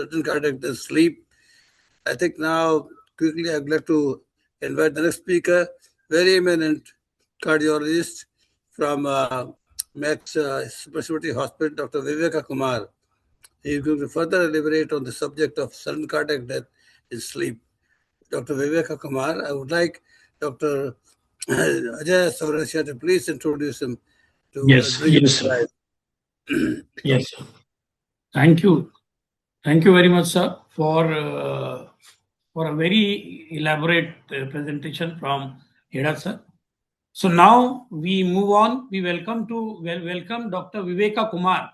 sudden cardiac death sleep. I think now, quickly, I'd like to invite the next speaker, very eminent cardiologist from Max Specialty Hospital, Dr. Viveka Kumar. He is going to further elaborate on the subject of sudden cardiac death in sleep. Dr. Viveka Kumar, I would like Dr. Ajay Saurashya to please introduce him to yes, sir. Yes, sir. Thank you. Thank you very much, sir, for a very elaborate presentation from Heda, sir. So now we move on. We welcome Dr. Viveka Kumar,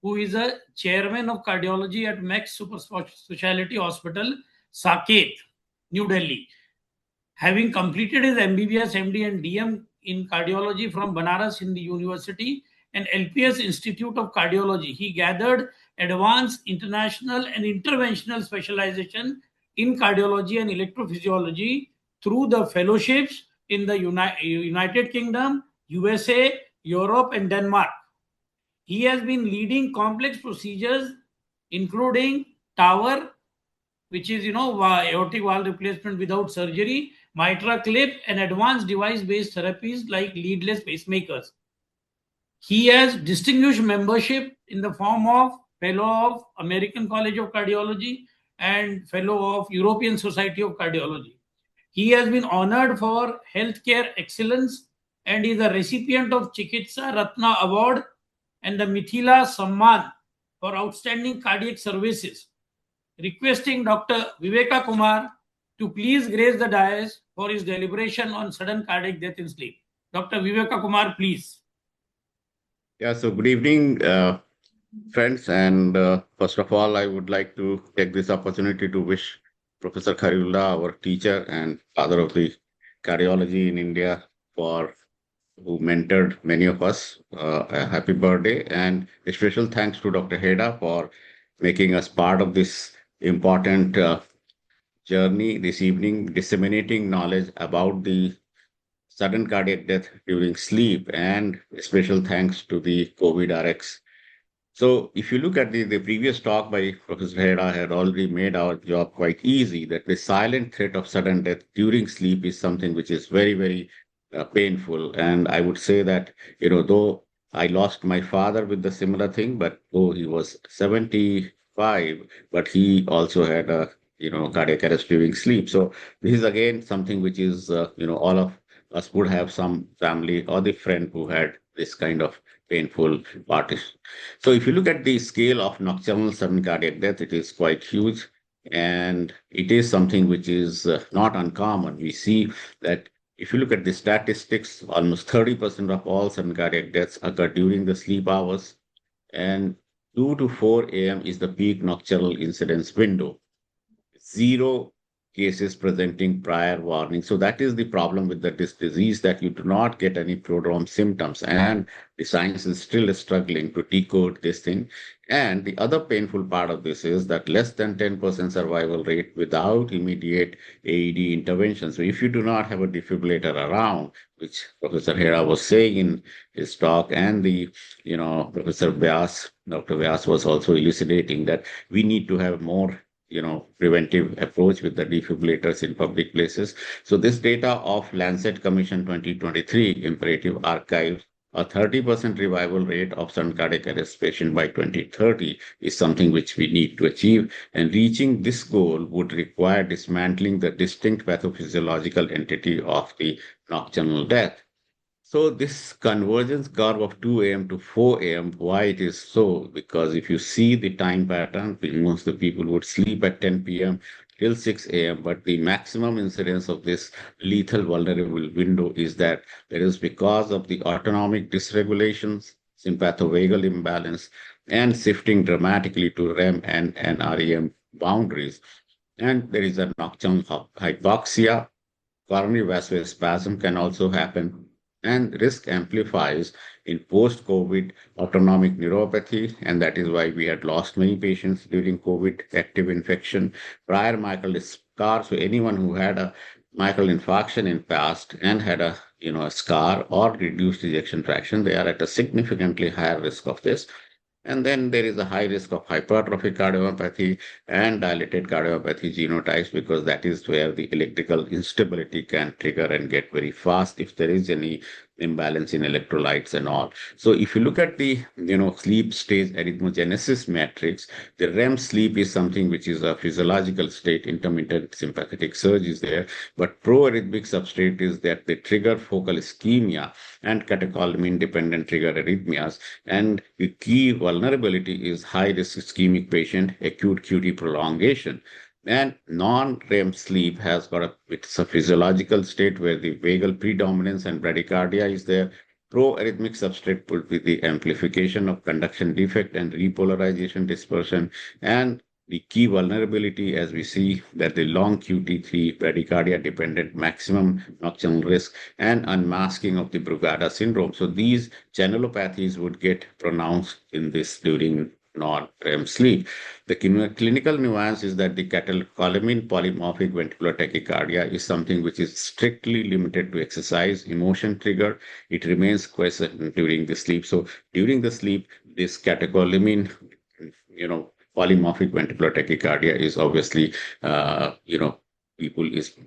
who is a chairman of cardiology at Max Super Specialty Hospital, Saket, New Delhi. Having completed his MBBS, MD and DM in cardiology from Banaras Hindu University and LPS Institute of Cardiology, he gathered advanced international and interventional specialization in cardiology and electrophysiology through the fellowships in the United Kingdom, USA, Europe and Denmark. He has been leading complex procedures including TAVR, which is aortic valve replacement without surgery, MitraClip and advanced device-based therapies like leadless pacemakers. He has distinguished membership in the form of Fellow of American College of Cardiology and Fellow of European Society of Cardiology. He has been honored for healthcare excellence and is a recipient of Chikitsa Ratna Award and the Mithila Samman for outstanding cardiac services. Requesting Dr. Viveka Kumar to please grace the dais for his deliberation on sudden cardiac death in sleep. Dr. Viveka Kumar, please. Yeah, so good evening, friends. And first of all, I would like to take this opportunity to wish Professor Khalilullah, our teacher and father of the cardiology in India, who mentored many of us, a happy birthday. And a special thanks to Dr. Heda for making us part of this important journey this evening, disseminating knowledge about the sudden cardiac death during sleep, and a special thanks to the CovidRx. So if you look at the previous talk by Professor Heda had already made our job quite easy, that the silent threat of sudden death during sleep is something which is very, very painful. And I would say that, though I lost my father with the similar thing, but he was 75, but he also had a, cardiac arrest during sleep. So this is again something which is, all of us would have some family or the friend who had this kind of painful partition. So if you look at the scale of nocturnal sudden cardiac death, it is quite huge. And it is something which is not uncommon. We see that if you look at the statistics, almost 30% of all sudden cardiac deaths occur during the sleep hours. And 2 to 4 a.m. is the peak nocturnal incidence window. 0 cases presenting prior warning. So that is the problem with this disease, that you do not get any prodrome symptoms, and the science is still struggling to decode this thing. And the other painful part of this is that less than 10% survival rate without immediate AED intervention. So if you do not have a defibrillator around, which Professor Heda was saying in his talk, and Professor Vyas, Dr. Vyas was also elucidating that we need to have more preventive approach with the defibrillators in public places. So this data of Lancet Commission 2023 Imperative Archive, a 30% revival rate of sudden cardiac arrest patient by 2030 is something which we need to achieve. And reaching this goal would require dismantling the distinct pathophysiological entity of the nocturnal death. So this convergence curve of 2 a.m. to 4 a.m., why it is so? Because if you see the time pattern, most of the people would sleep at 10 p.m. till 6 a.m., but the maximum incidence of this lethal vulnerable window is that it is because of the autonomic dysregulations, sympathovagal imbalance, and shifting dramatically to REM and REM boundaries. And there is a nocturnal hypoxia, coronary vasospasm can also happen, and risk amplifies in post-COVID autonomic neuropathy, and that is why we had lost many patients during COVID active infection, prior myocardial scar. So anyone who had a myocardial infarction in past and had a scar or reduced ejection fraction, they are at a significantly higher risk of this. And then there is a high risk of hypertrophic cardiomyopathy and dilated cardiomyopathy genotypes, because that is where the electrical instability can trigger and get very fast if there is any imbalance in electrolytes and all. So if you look at the sleep stage arrhythmogenesis matrix, the REM sleep is something which is a physiological state. Intermittent sympathetic surge is there, but proarrhythmic substrate is that they trigger focal ischemia and catecholamine dependent trigger arrhythmias. And the key vulnerability is high risk ischemic patient, acute QT prolongation. And non-REM sleep has got it's a physiological state where the vagal predominance and bradycardia is there. Pro-arrhythmic substrate would be the amplification of conduction defect and repolarization dispersion. And the key vulnerability, as we see, that the long QT3 bradycardia dependent maximum nocturnal risk and unmasking of the Brugada syndrome. So these channelopathies would get pronounced in this during non-REM sleep. The clinical nuance is that the catecholamine polymorphic ventricular tachycardia is something which is strictly limited to exercise, emotion trigger. It remains quiescent during the sleep. So during the sleep, this catecholamine, polymorphic ventricular tachycardia is obviously, people is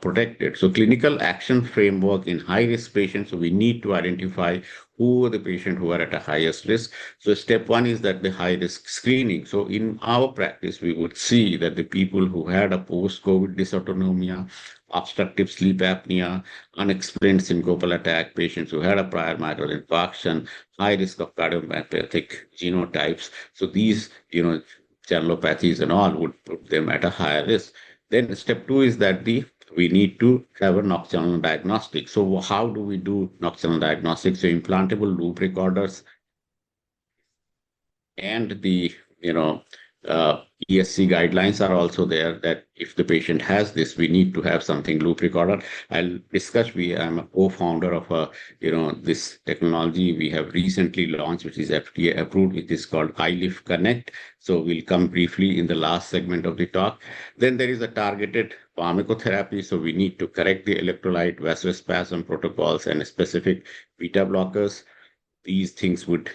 protected. So clinical action framework in high-risk patients, so we need to identify who are the patients who are at a highest risk. So step one is that the high-risk screening. So in our practice, we would see that the people who had a post-COVID dysautonomia, obstructive sleep apnea, unexplained syncopal attack, patients who had a prior mitral infarction, high risk of cardiomyopathic genotypes. So these, channelopathies and all would put them at a higher risk. Then step two is that we need to have a nocturnal diagnostic. So how do we do nocturnal diagnostics? So implantable loop recorders and the ESC guidelines are also there, that if the patient has this, we need to have something loop recorder. I'll discuss. I'm a co-founder of this technology we have recently launched, which is FDA approved. It is called iLift Connect. So we'll come briefly in the last segment of the talk. Then there is a targeted pharmacotherapy. So we need to correct the electrolyte vasospasm protocols and specific beta blockers. These things would,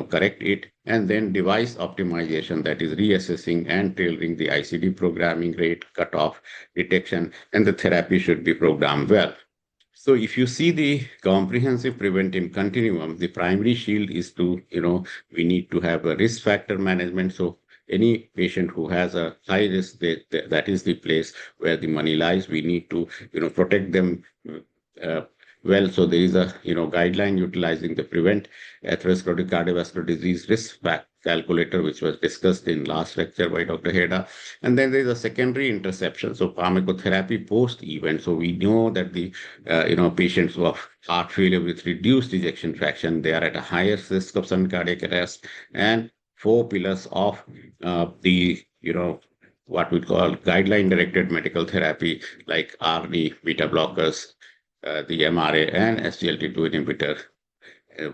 correct it. And then device optimization, that is reassessing and tailoring the ICD programming rate, cutoff, detection, and the therapy should be programmed well. So if you see the comprehensive preventive continuum, the primary shield is to, we need to have a risk factor management. So any patient who has a high risk, that is the place where the money lies. We need to, protect them well. So there is a guideline utilizing the prevent atherosclerotic cardiovascular disease risk calculator, which was discussed in last lecture by Dr. Heda. And then there is a secondary interception, so pharmacotherapy post-event. So we know that the patients who have heart failure with reduced ejection fraction, they are at a higher risk of sudden cardiac arrest. And 4 pillars of the what we call guideline-directed medical therapy, like RD, beta blockers, the MRA and SGLT2 inhibitor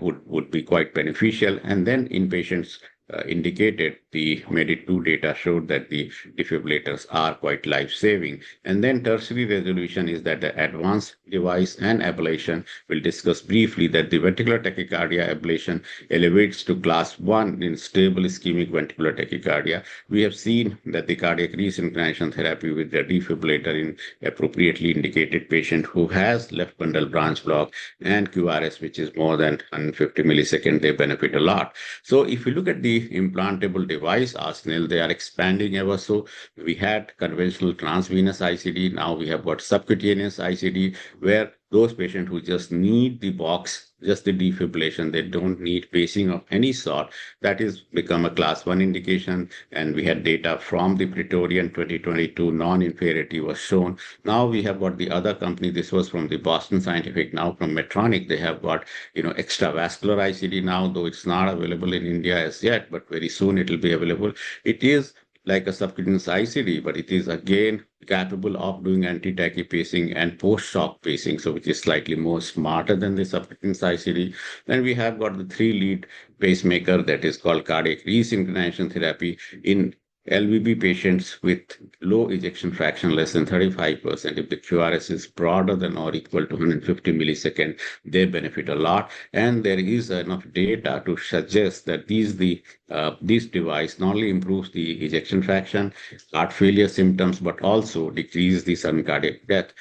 would be quite beneficial. And then in patients indicated, the MEDIT2 data showed that the defibrillators are quite life-saving. And then tertiary resolution is that the advanced device and ablation. We'll discuss briefly that the ventricular tachycardia ablation elevates to class 1 in stable ischemic ventricular tachycardia. We have seen that the cardiac resynchronization therapy with the defibrillator in appropriately indicated patient who has left bundle branch block and QRS, which is more than 150 milliseconds, they benefit a lot. So if you look at the implantable device arsenal, they are expanding ever so. We had conventional transvenous ICD. Now we have got subcutaneous ICD, where those patients who just need the box, just the defibrillation, they don't need pacing of any sort, that is become a class 1 indication. And we had data from the Praetorian 2022, non-inferiority was shown. Now we have got the other company, this was from the Boston Scientific, now from Medtronic, they have got, extravascular ICD now, though it's not available in India as yet, but very soon it will be available. It is like a subcutaneous ICD, but it is again capable of doing anti-tachy pacing and post-shock pacing, so which is slightly more smarter than the subcutaneous ICD. Then we have got the 3-lead pacemaker that is called cardiac resynchronization therapy in LVB patients with low ejection fraction less than 35%, if the QRS is broader than or equal to 150 milliseconds, they benefit a lot. And there is enough data to suggest that this device not only improves the ejection fraction, heart failure symptoms, but also decrease the sudden cardiac death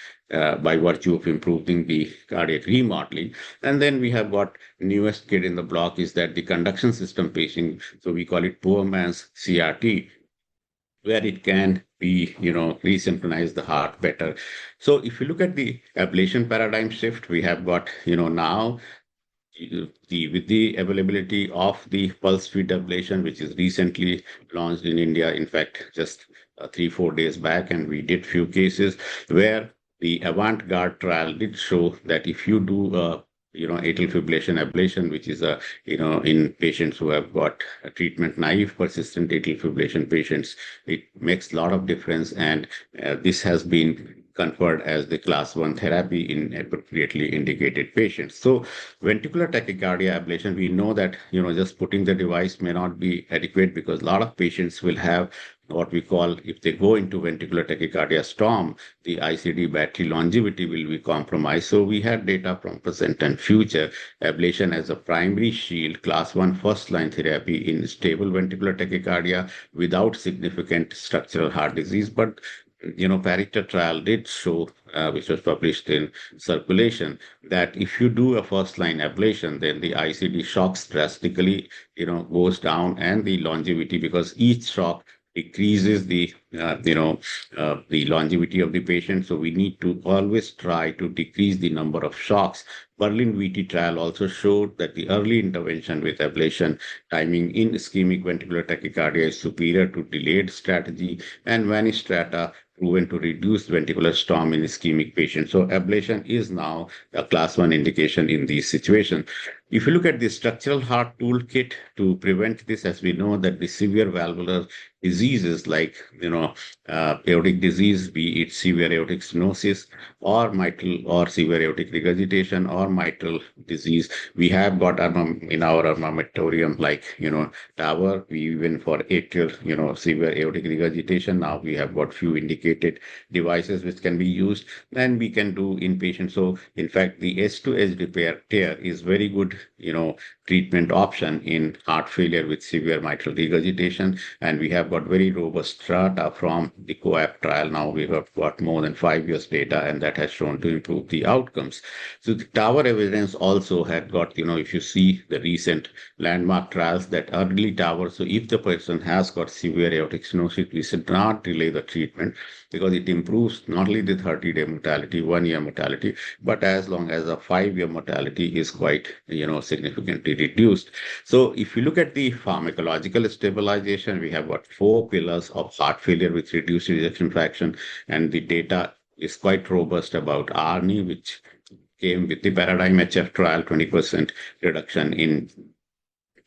by virtue of improving the cardiac remodeling. And then we have got newest kid in the block is that the conduction system pacing, so we call it poor man's CRT, where it can be, resynchronize the heart better. So if you look at the ablation paradigm shift, we have got, now with the availability of the pulse field ablation, which is recently launched in India, in fact, just 3-4 days back, and we did few cases where the avant-garde trial did show that if you do atrial fibrillation ablation, which is in patients who have got a treatment naive persistent atrial fibrillation patients, it makes a lot of difference, and this has been conferred as the class 1 therapy in appropriately indicated patients. So ventricular tachycardia ablation, we know that, just putting the device may not be adequate because a lot of patients will have what we call, if they go into ventricular tachycardia storm, the ICD battery longevity will be compromised. So we had data from present and future ablation as a primary shield, class 1 first-line therapy in stable ventricular tachycardia without significant structural heart disease. But Parita trial did show, which was published in Circulation, that if you do a first-line ablation, then the ICD shocks drastically, goes down, and the longevity, because each shock decreases the longevity of the patient. So we need to always try to decrease the number of shocks. Berlin VT trial also showed that the early intervention with ablation timing in ischemic ventricular tachycardia is superior to delayed strategy, and Vanistrata proven to reduce ventricular storm in ischemic patients. So ablation is now a class 1 indication in these situations. If you look at the structural heart toolkit to prevent this, as we know that the severe valvular diseases like, aortic disease, be it severe aortic stenosis or mitral or severe aortic regurgitation or mitral disease, we have got in our armamentarium like, TAVR, we even for atrial, severe aortic regurgitation. Now we have got few indicated devices which can be used, and we can do inpatient. So in fact, the edge to edge repair tear is very good, treatment option in heart failure with severe mitral regurgitation. And we have got very robust data from the COAP trial. Now we have got more than 5 years data, and that has shown to improve the outcomes. So the TAVR evidence also had got, if you see the recent landmark trials, that early TAVR, so if the person has got severe aortic stenosis, we should not delay the treatment because it improves not only the 30-day mortality, 1-year mortality, but as long as a 5-year mortality is quite, significantly reduced. So if you look at the pharmacological stabilization, we have got 4 pillars of heart failure with reduced ejection fraction, and the data is quite robust about ARNI, which came with the Paradigm HF trial, 20% reduction in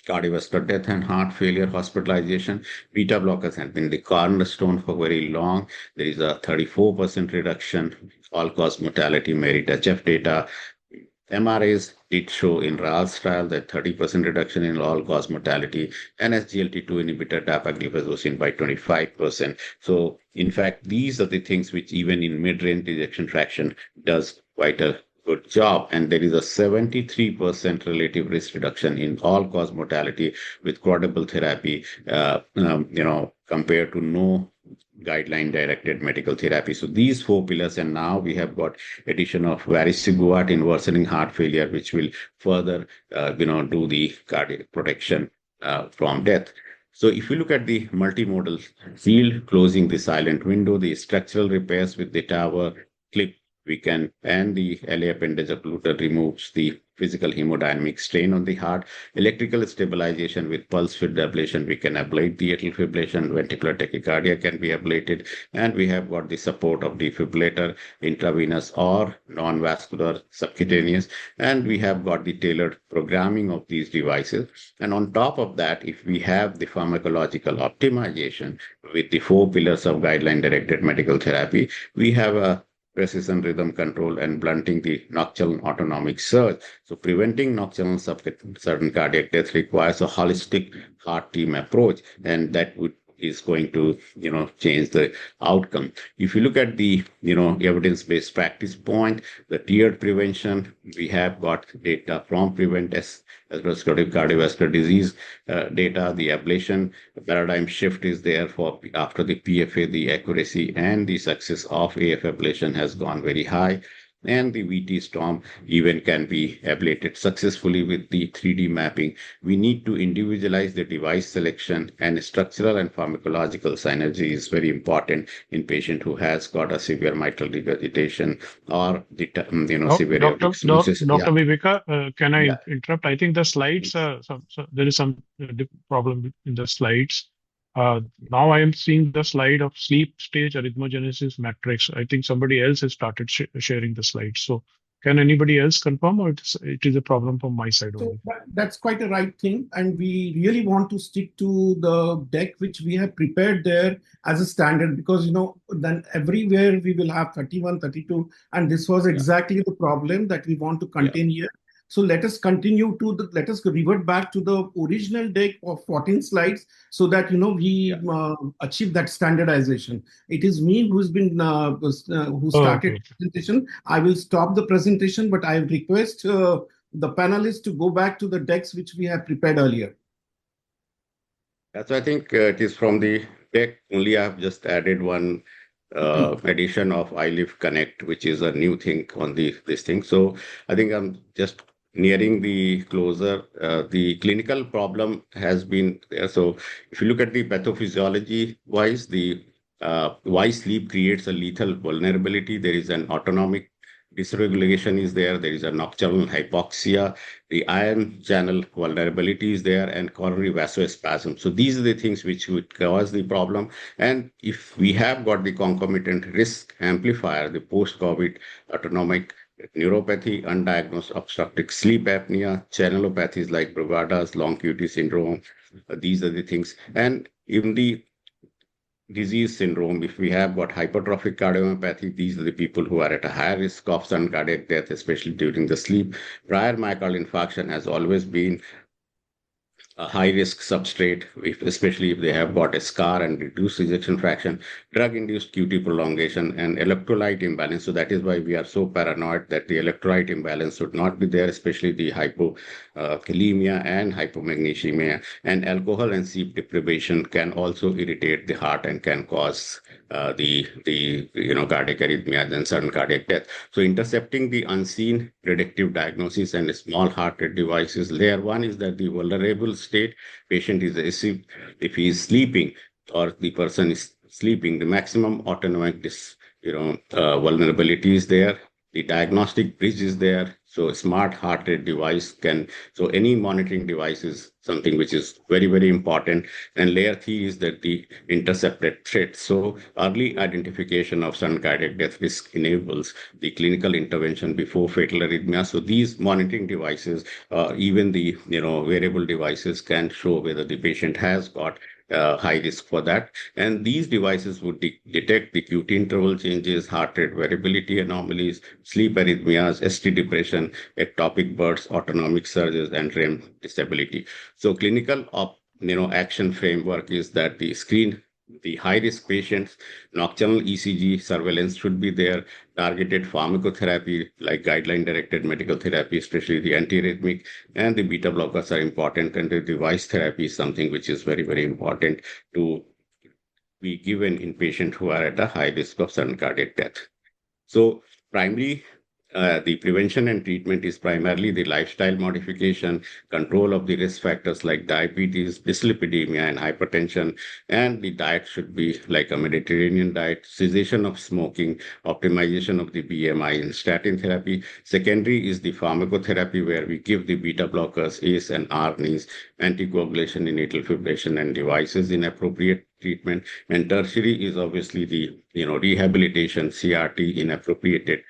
cardiovascular death and heart failure hospitalization. Beta blockers have been the cornerstone for very long. There is a 34% reduction all-cause mortality, MERIT-HF data. MRAs did show in RALS trial that 30% reduction in all-cause mortality, and SGLT2 inhibitor dapagliflozin by 25%. So in fact, these are the things which even in mid-range ejection fraction does quite a good job. And there is a 73% relative risk reduction in all-cause mortality with quadruple therapy, compared to no guideline-directed medical therapy. So these 4 pillars, and now we have got addition of variciguat in worsening heart failure, which will further, do the cardiac protection from death. So if you look at the multimodal field, closing the silent window, the structural repairs with the TAVR clip, we can, and the LA appendage occluder removes the physical hemodynamic strain on the heart. Electrical stabilization with pulse field ablation, we can ablate the atrial fibrillation. Ventricular tachycardia can be ablated, and we have got the support of defibrillator, intravenous or non-vascular subcutaneous, and we have got the tailored programming of these devices. And on top of that, if we have the pharmacological optimization with the 4 pillars of guideline-directed medical therapy, we have a precision rhythm control and blunting the nocturnal autonomic surge. So preventing nocturnal sudden cardiac death requires a holistic heart team approach, and that would is going to, change the outcome. If you look at the, evidence-based practice point, the tiered prevention, we have got data from Prevent atherosclerotic cardiovascular disease data. The ablation paradigm shift is there for after the PFA, the accuracy and the success of AF ablation has gone very high. And the VT storm even can be ablated successfully with the 3D mapping. We need to individualize the device selection, and structural and pharmacological synergy is very important in patient who has got a severe mitral regurgitation or the severe aortic stenosis. Dr. Viveka, can I interrupt? I think the slides there is some problem in the slides. Now I am seeing the slide of sleep stage arrhythmogenesis matrix. I think somebody else has started sharing the slides. So can anybody else confirm, or it is a problem from my side only? So that's quite a right thing. And we really want to stick to the deck which we have prepared there as a standard, because, then everywhere we will have 31, 32. And this was exactly the problem that we want to contain here. So let us continue let us revert back to the original deck of 14 slides so that, we achieve that standardization. It is me who's been, who started the presentation. I will stop the presentation, but I request the panelists to go back to the decks which we have prepared earlier. That's, I think it is from the deck. Only I have just added one edition of iLive Connect, which is a new thing on this thing. So I think I'm just nearing the closer. The clinical problem has been there. So if you look at the pathophysiology wise, the why sleep creates a lethal vulnerability. There is an autonomic dysregulation is there. There is a nocturnal hypoxia. The ion channel vulnerability is there, and coronary vasospasm. So these are the things which would cause the problem. And if we have got the concomitant risk amplifier, the post-COVID autonomic neuropathy, undiagnosed obstructive sleep apnea, channelopathies like Brugada's long QT syndrome, these are the things. And in the disease syndrome, if we have got hypertrophic cardiomyopathy, these are the people who are at a higher risk of sudden cardiac death, especially during the sleep. Prior myocardial infarction has always been a high-risk substrate, especially if they have got a scar and reduced ejection fraction, drug-induced QT prolongation, and electrolyte imbalance. So that is why we are so paranoid that the electrolyte imbalance should not be there, especially the hypokalemia and hypomagnesemia. And alcohol and sleep deprivation can also irritate the heart and can cause the cardiac arrhythmias and sudden cardiac death. So intercepting the unseen predictive diagnosis and small heart rate devices. Layer one is that the vulnerable state patient is if he is sleeping or the person is sleeping, the maximum autonomic vulnerability is there. The diagnostic bridge is there. So smart heart rate device so any monitoring device is something which is very, very important. And layer three is that the intercepted threat. So early identification of sudden cardiac death risk enables the clinical intervention before fatal arrhythmia. So these monitoring devices, even the wearable devices, can show whether the patient has got high risk for that. And these devices would detect the QT interval changes, heart rate variability anomalies, sleep arrhythmias, ST depression, ectopic bursts, autonomic surges, and REM disability. So clinical action framework is that the high-risk patients, nocturnal ECG surveillance should be there, targeted pharmacotherapy like guideline-directed medical therapy, especially the antiarrhythmic, and the beta blockers are important, and the device therapy is something which is very, very important to be given in patients who are at a high risk of sudden cardiac death. So primary the prevention and treatment is primarily the lifestyle modification, control of the risk factors like diabetes, dyslipidemia, and hypertension. And the diet should be like a Mediterranean diet, cessation of smoking, optimization of the BMI, and statin therapy. Secondary is the pharmacotherapy, where we give the beta blockers, ACE and ARNIs, anticoagulation in atrial fibrillation, and devices in appropriate treatment. And tertiary is obviously the rehabilitation, CRT in appropriate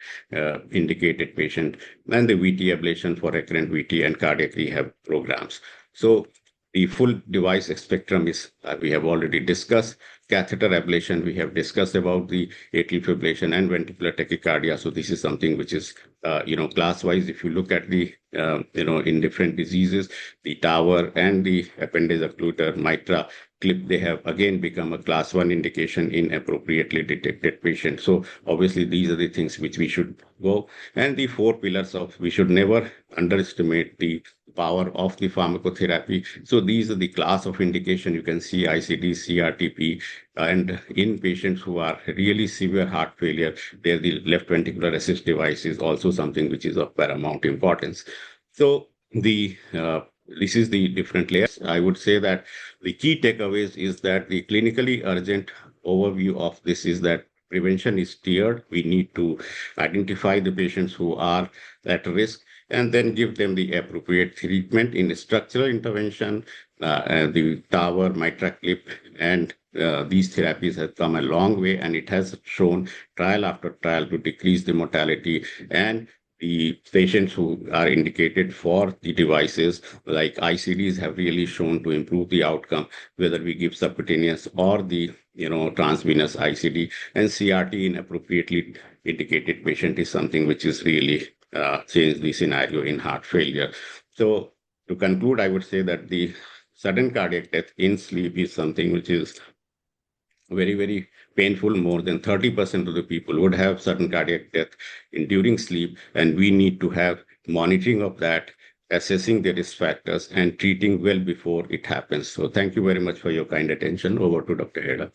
indicated patient, and the VT ablation for recurrent VT and cardiac rehab programs. So the full device spectrum is we have already discussed. Catheter ablation, we have discussed about the atrial fibrillation and ventricular tachycardia. So this is something which is class-wise. If you look at the in different diseases, the TAVR and the appendage occluder mitra MitraClip, they have again become a class 1 indication in appropriately detected patients. So obviously these are the things which we should go. And the 4 pillars of, we should never underestimate the power of the pharmacotherapy. So these are the class of indication. You can see ICD, CRTP, and in patients who are really severe heart failure, there the left ventricular assist device is also something which is of paramount importance. So this is the different layers. I would say that the key takeaways is that the clinically urgent overview of this is that prevention is tiered. We need to identify the patients who are at risk and then give them the appropriate treatment in structural intervention, the TAVR, MitraClip, and these therapies have come a long way, and it has shown trial after trial to decrease the mortality. And the patients who are indicated for the devices like ICDs have really shown to improve the outcome, whether we give subcutaneous or the transvenous ICD. And CRT in appropriately indicated patient is something which is really changed the scenario in heart failure. So to conclude, I would say that the sudden cardiac death in sleep is something which is very, very painful. More than 30% of the people would have sudden cardiac death during sleep, and we need to have monitoring of that, assessing the risk factors, and treating well before it happens. So thank you very much for your kind attention. Over to Dr. Heda.